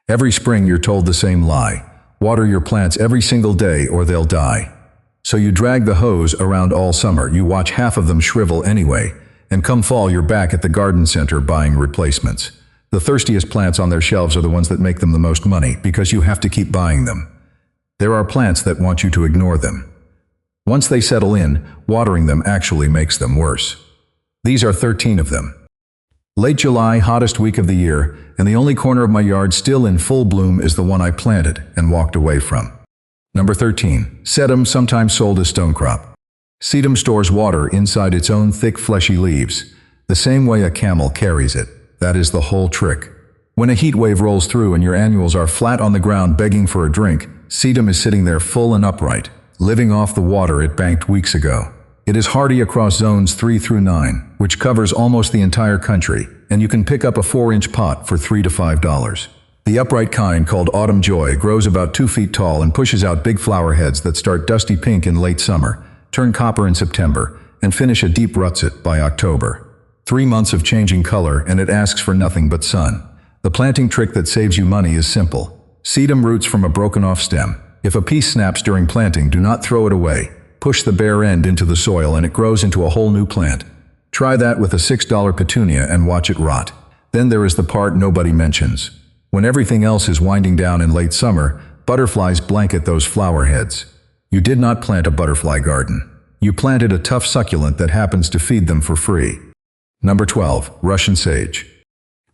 Every spring you're told the same lie. Water your plants every single day or they'll die. So you drag the hose around all summer, you watch half of them shrivel anyway, and come fall you're back at the garden center buying replacements. The thirstiest plants on their shelves are the ones that make them the most money because you have to keep buying them. There are plants that want you to ignore them. Once they settle in, watering them actually makes them worse. These are 13 of them. Late July, hottest week of the year, and the only corner of my yard still in full bloom is the one I planted and walked away from. Number 13. Sedum, sometimes sold as stonecrop. Sedum stores water inside its own thick fleshy leaves, the same way a camel carries it. That is the whole trick. When a heat wave rolls through and your annuals are flat on the ground begging for a drink, sedum is sitting there full and upright, living off the water it banked weeks ago. It is hardy across zones 3 through 9, which covers almost the entire country, and you can pick up a 4-inch pot for $3 to $5. The upright kind, called Autumn Joy, grows about 2 feet tall and pushes out big flower heads that start dusty pink in late summer, turn copper in September, and finish a deep russet by October. 3 months of changing color, and it asks for nothing but sun. The planting trick that saves you money is simple. Sedum roots from a broken-off stem. If a piece snaps during planting, do not throw it away. Push the bare end into the soil and it grows into a whole new plant. Try that with a $6 petunia and watch it rot. Then there is the part nobody mentions. When everything else is winding down in late summer, butterflies blanket those flower heads. You did not plant a butterfly garden. You planted a tough succulent that happens to feed them for free. Number 12. Russian sage.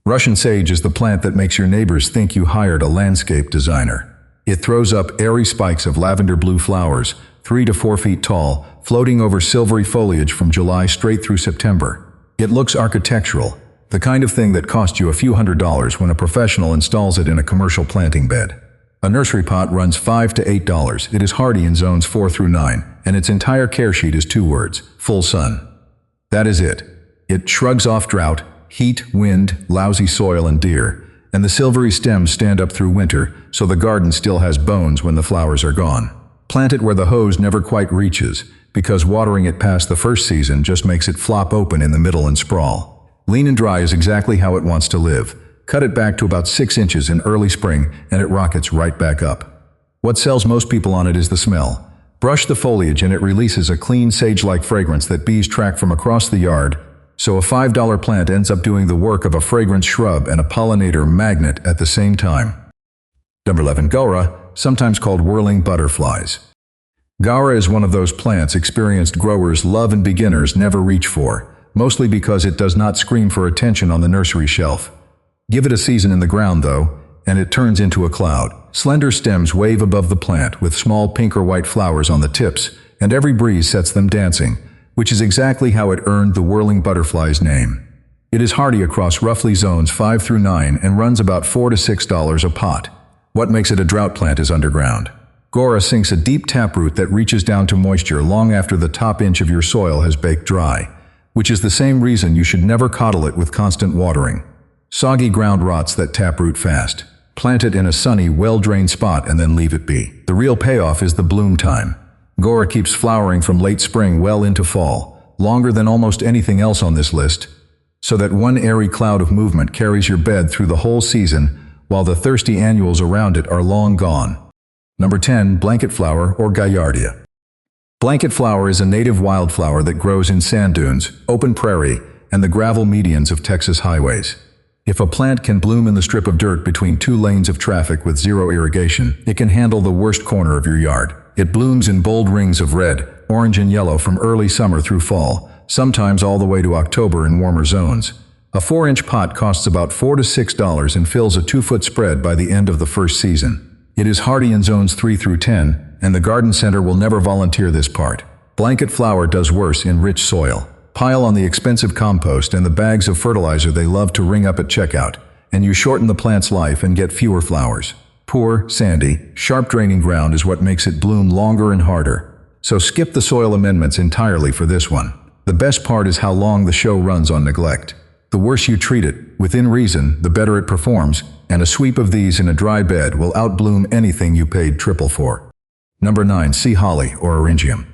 Russian sage is the plant that makes your neighbors think you hired a landscape designer. It throws up airy spikes of lavender blue flowers, 3 to 4 feet tall, floating over silvery foliage from July straight through September. It looks architectural, the kind of thing that costs you a few $100s when a professional installs it in a commercial planting bed. A nursery pot runs $5 to $8. It is hardy in zones 4 through 9, and its entire care sheet is 2 words: full sun. That is it. It shrugs off drought, heat, wind, lousy soil, and deer, and the silvery stems stand up through winter, so the garden still has bones when the flowers are gone. Plant it where the hose never quite reaches, because watering it past the first season just makes it flop open in the middle and sprawl. Lean and dry is exactly how it wants to live. Cut it back to about 6 inches in early spring, and it rockets right back up. What sells most people on it is the smell. Brush the foliage and it releases a clean sage-like fragrance that bees track from across the yard, so a $5 plant ends up doing the work of a fragrance shrub and a pollinator magnet at the same time. Number 11. Gaura, sometimes called whirling butterflies. Gaura is one of those plants experienced growers love and beginners never reach for, mostly because it does not scream for attention on the nursery shelf. Give it a season in the ground, though, and it turns into a cloud. Slender stems wave above the plant with small pink or white flowers on the tips, and every breeze sets them dancing, which is exactly how it earned the whirling butterfly's name. It is hardy across roughly zones 5 through 9 and runs about $4 to $6 a pot. What makes it a drought plant is underground. Gaura sinks a deep taproot that reaches down to moisture long after the top inch of your soil has baked dry, which is the same reason you should never coddle it with constant watering. Soggy ground rots that taproot fast. Plant it in a sunny, well-drained spot and then leave it be. The real payoff is the bloom time. Gaura keeps flowering from late spring well into fall, longer than almost anything else on this list, so that one airy cloud of movement carries your bed through the whole season, while the thirsty annuals around it are long gone. Number 10. Blanket flower or Gaillardia. Blanket flower is a native wildflower that grows in sand dunes, open prairie, and the gravel medians of Texas highways. If a plant can bloom in the strip of dirt between 2 lanes of traffic with zero irrigation, it can handle the worst corner of your yard. It blooms in bold rings of red, orange, and yellow from early summer through fall, sometimes all the way to October in warmer zones. A 4-inch pot costs about $4 to $6 and fills a 2-foot spread by the end of the first season. It is hardy in zones 3 through 10, and the garden center will never volunteer this part. Blanket flower does worse in rich soil. Pile on the expensive compost and the bags of fertilizer they love to ring up at checkout, and you shorten the plant's life and get fewer flowers. Poor, sandy, sharp-draining ground is what makes it bloom longer and harder. So skip the soil amendments entirely for this one. The best part is how long the show runs on neglect. The worse you treat it, within reason, the better it performs, and a sweep of these in a dry bed will outbloom anything you paid triple for. Number 9. Sea holly or Eryngium.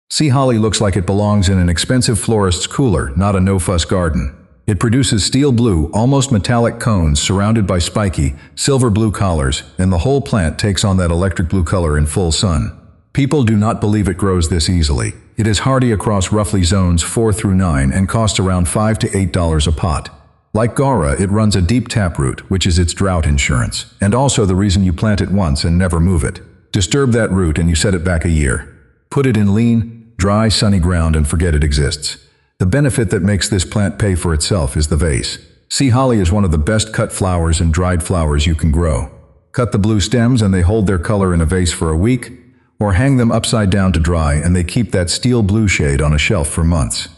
Sea holly looks like it belongs in an expensive florist's cooler, not a no-fuss garden. It produces steel blue, almost metallic cones surrounded by spiky, silver blue collars, and the whole plant takes on that electric blue color in full sun. People do not believe it grows this easily. It is hardy across roughly zones 4 through 9 and costs around $5 to $8 a pot. Like Gaura, it runs a deep taproot, which is its drought insurance, and also the reason you plant it once and never move it. Disturb that root and you set it back a year. Put it in lean, dry, sunny ground and forget it exists. The benefit that makes this plant pay for itself is the vase. Sea holly is one of the best cut flowers and dried flowers you can grow. Cut the blue stems and they hold their color in a vase for a week, or hang them upside down to dry and they keep that steel blue shade on a shelf for months.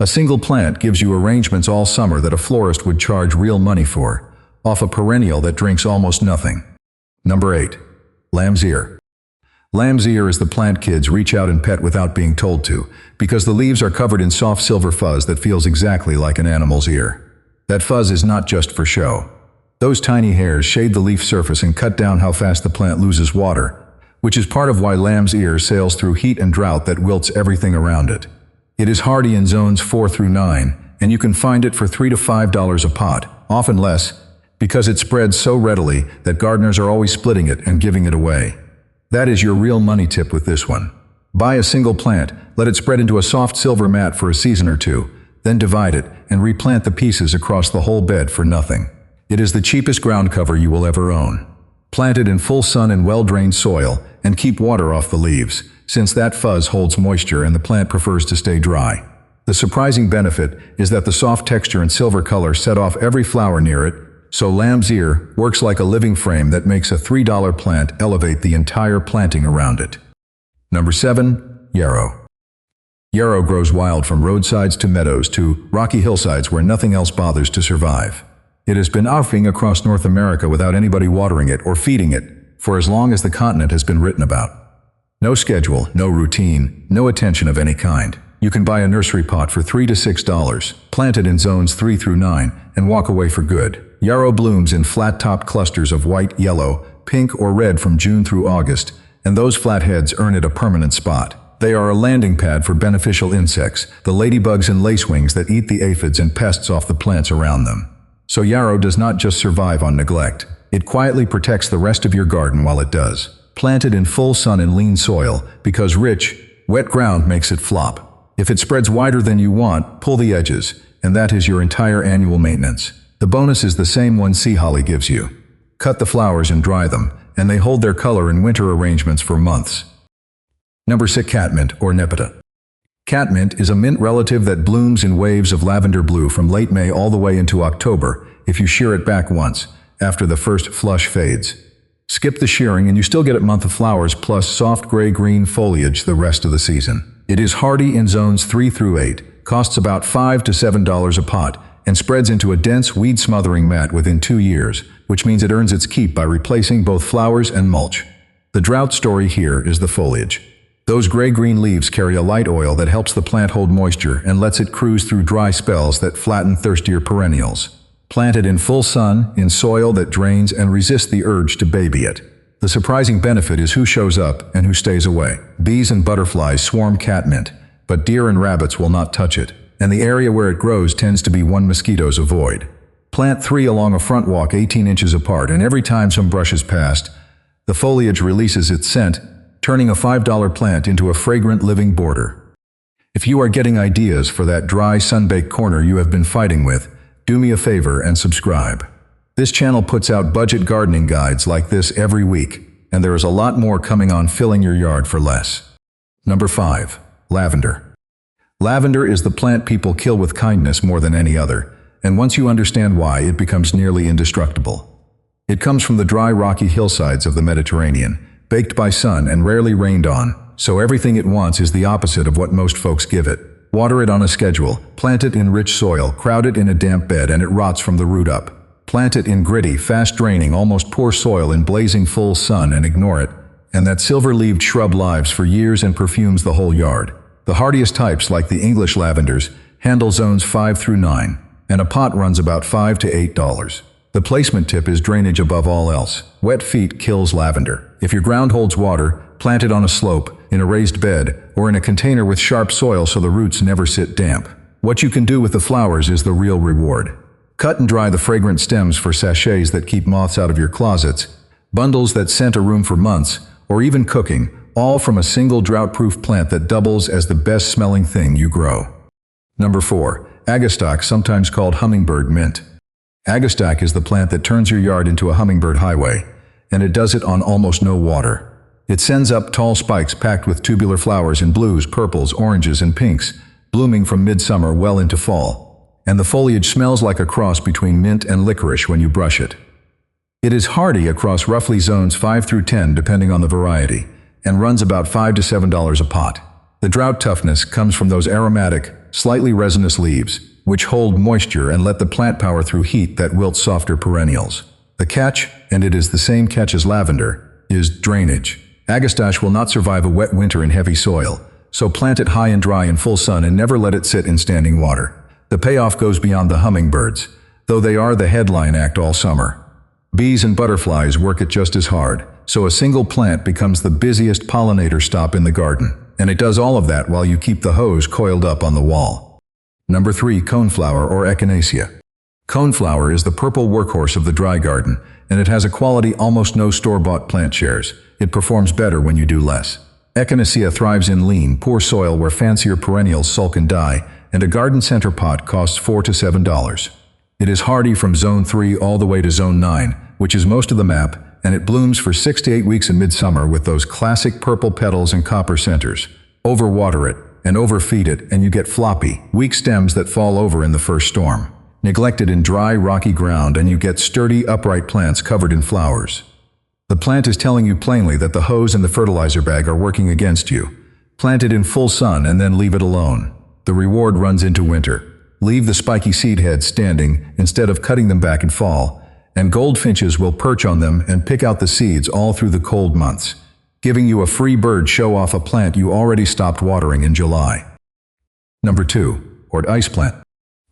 A single plant gives you arrangements all summer that a florist would charge real money for, off a perennial that drinks almost nothing. Number 8. Lamb's ear. Lamb's ear is the plant kids reach out and pet without being told to, because the leaves are covered in soft silver fuzz that feels exactly like an animal's ear. That fuzz is not just for show. Those tiny hairs shade the leaf surface and cut down how fast the plant loses water, which is part of why lamb's ear sails through heat and drought that wilts everything around it. It is hardy in zones 4 through 9, and you can find it for $3 to $5 a pot, often less, because it spreads so readily that gardeners are always splitting it and giving it away. That is your real money tip with this one. Buy a single plant, let it spread into a soft silver mat for a season or two, then divide it and replant the pieces across the whole bed for nothing. It is the cheapest ground cover you will ever own. Plant it in full sun and well-drained soil and keep water off the leaves, since that fuzz holds moisture and the plant prefers to stay dry. The surprising benefit is that the soft texture and silver color set off every flower near it, so lamb's ear works like a living frame that makes a $3 plant elevate the entire planting around it. Number 7. Yarrow. Yarrow grows wild from roadsides to meadows to rocky hillsides where nothing else bothers to survive. It has been offering across North America without anybody watering it or feeding it for as long as the continent has been written about. No schedule, no routine, no attention of any kind. You can buy a nursery pot for $3 to $6, plant it in zones 3 through 9, and walk away for good. Yarrow blooms in flat-topped clusters of white, yellow, pink, or red from June through August, and those flatheads earn it a permanent spot. They are a landing pad for beneficial insects, the ladybugs and lacewings that eat the aphids and pests off the plants around them. So yarrow does not just survive on neglect. It quietly protects the rest of your garden while it does. Plant it in full sun and lean soil, because rich, wet ground makes it flop. If it spreads wider than you want, pull the edges, and that is your entire annual maintenance. The bonus is the same one sea holly gives you. Cut the flowers and dry them, and they hold their color in winter arrangements for months. Number 6. Catmint, or Nepeta. Catmint is a mint relative that blooms in waves of lavender blue from late May all the way into October if you shear it back once, after the first flush fades. Skip the shearing and you still get a month of flowers plus soft gray-green foliage the rest of the season. It is hardy in zones 3 through 8, costs about $5 to $7 a pot, and spreads into a dense weed-smothering mat within 2 years, which means it earns its keep by replacing both flowers and mulch. The drought story here is the foliage. Those gray-green leaves carry a light oil that helps the plant hold moisture and lets it cruise through dry spells that flatten thirstier perennials. Plant it in full sun, in soil that drains and resists the urge to baby it. The surprising benefit is who shows up and who stays away. Bees and butterflies swarm catmint, but deer and rabbits will not touch it, and the area where it grows tends to be one mosquitoes avoid. Plant 3 along a front walk 18 inches apart, and every time some brushes past, the foliage releases its scent, turning a $5 plant into a fragrant living border. If you are getting ideas for that dry, sun-baked corner you have been fighting with, do me a favor and subscribe. This channel puts out budget gardening guides like this every week, and there is a lot more coming on filling your yard for less. Number 5. Lavender. Lavender is the plant people kill with kindness more than any other, and once you understand why, it becomes nearly indestructible. It comes from the dry, rocky hillsides of the Mediterranean, baked by sun and rarely rained on, so everything it wants is the opposite of what most folks give it. Water it on a schedule, plant it in rich soil, crowd it in a damp bed, and it rots from the root up. Plant it in gritty, fast-draining, almost poor soil in blazing full sun and ignore it, and that silver-leaved shrub lives for years and perfumes the whole yard. The hardiest types, like the English lavenders, handle zones 5 through 9, and a pot runs about $5 to $8. The placement tip is drainage above all else. Wet feet kills lavender. If your ground holds water, plant it on a slope, in a raised bed, or in a container with sharp soil so the roots never sit damp. What you can do with the flowers is the real reward. Cut and dry the fragrant stems for sachets that keep moths out of your closets, bundles that scent a room for months, or even cooking, all from a single drought-proof plant that doubles as the best-smelling thing you grow. Number 4. Agastache, sometimes called hummingbird mint. Agastache is the plant that turns your yard into a hummingbird highway, and it does it on almost no water. It sends up tall spikes packed with tubular flowers in blues, purples, oranges, and pinks, blooming from midsummer well into fall. And the foliage smells like a cross between mint and licorice when you brush it. It is hardy across roughly zones 5 through 10 depending on the variety, and runs about $5 to $7 a pot. The drought toughness comes from those aromatic, slightly resinous leaves, which hold moisture and let the plant power through heat that wilts softer perennials. The catch, and it is the same catch as lavender, is drainage. Agastache will not survive a wet winter in heavy soil, so plant it high and dry in full sun and never let it sit in standing water. The payoff goes beyond the hummingbirds, though they are the headline act all summer. Bees and butterflies work it just as hard, so a single plant becomes the busiest pollinator stop in the garden, and it does all of that while you keep the hose coiled up on the wall. Number 3. Coneflower or echinacea. Coneflower is the purple workhorse of the dry garden, and it has a quality almost no store-bought plant shares. It performs better when you do less. Echinacea thrives in lean, poor soil where fancier perennials sulk and die, and a garden center pot costs $4 to $7. It is hardy from zone 3 all the way to zone 9, which is most of the map, and it blooms for 6 to 8 weeks in midsummer with those classic purple petals and copper centers. Overwater it and overfeed it, and you get floppy, weak stems that fall over in the first storm. Neglect it in dry, rocky ground, and you get sturdy, upright plants covered in flowers. The plant is telling you plainly that the hose and the fertilizer bag are working against you. Plant it in full sun and then leave it alone. The reward runs into winter. Leave the spiky seed heads standing instead of cutting them back in fall, and goldfinches will perch on them and pick out the seeds all through the cold months, giving you a free bird show off a plant you already stopped watering in July. Number 2. Ice plant.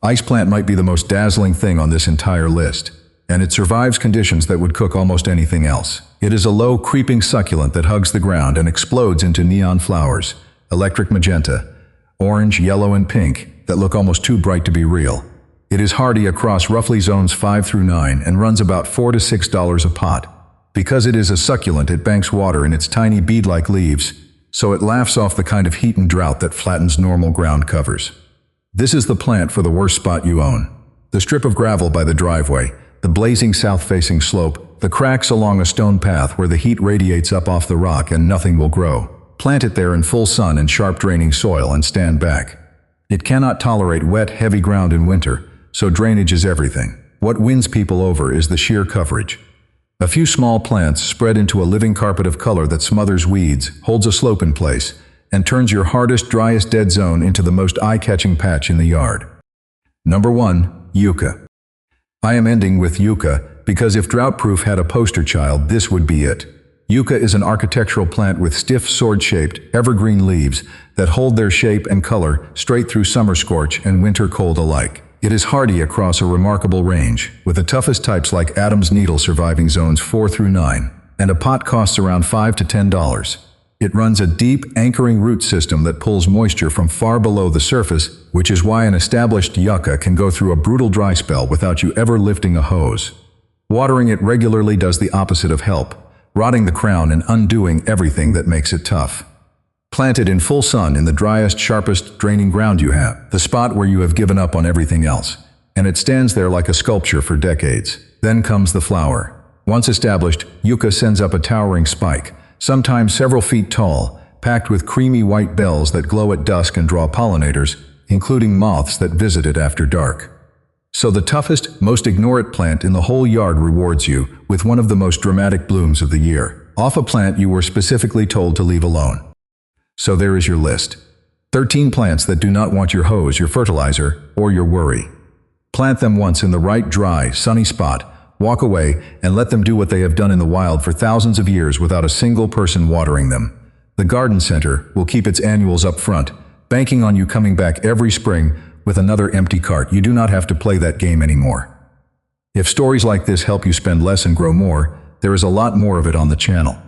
Ice plant might be the most dazzling thing on this entire list, and it survives conditions that would cook almost anything else. It is a low, creeping succulent that hugs the ground and explodes into neon flowers, electric magenta, orange, yellow, and pink, that look almost too bright to be real. It is hardy across roughly zones 5 through 9 and runs about $4 to $6 a pot. Because it is a succulent, it banks water in its tiny bead-like leaves, so it laughs off the kind of heat and drought that flattens normal ground covers. This is the plant for the worst spot you own. The strip of gravel by the driveway, the blazing south-facing slope, the cracks along a stone path where the heat radiates up off the rock and nothing will grow. Plant it there in full sun and sharp draining soil and stand back. It cannot tolerate wet, heavy ground in winter, so drainage is everything. What wins people over is the sheer coverage. A few small plants spread into a living carpet of color that smothers weeds, holds a slope in place, and turns your hardest, driest dead zone into the most eye-catching patch in the yard. Number 1. Yucca. I am ending with yucca because if drought-proof had a poster child, this would be it. Yucca is an architectural plant with stiff, sword-shaped, evergreen leaves that hold their shape and color straight through summer scorch and winter cold alike. It is hardy across a remarkable range, with the toughest types like Adam's needle surviving zones 4 through 9, and a pot costs around $5 to $10. It runs a deep, anchoring root system that pulls moisture from far below the surface, which is why an established yucca can go through a brutal dry spell without you ever lifting a hose. Watering it regularly does the opposite of help, rotting the crown and undoing everything that makes it tough. Plant it in full sun in the driest, sharpest draining ground you have, the spot where you have given up on everything else, and it stands there like a sculpture for decades. Then comes the flower. Once established, yucca sends up a towering spike, sometimes several feet tall, packed with creamy white bells that glow at dusk and draw pollinators, including moths that visit it after dark. So the toughest, most ignored plant in the whole yard rewards you with one of the most dramatic blooms of the year, off a plant you were specifically told to leave alone. So there is your list. 13 plants that do not want your hose, your fertilizer, or your worry. Plant them once in the right, dry, sunny spot, walk away, and let them do what they have done in the wild for thousands of years without a single person watering them. The garden center will keep its annuals up front, banking on you coming back every spring with another empty cart. You do not have to play that game anymore. If stories like this help you spend less and grow more, there is a lot more of it on the channel.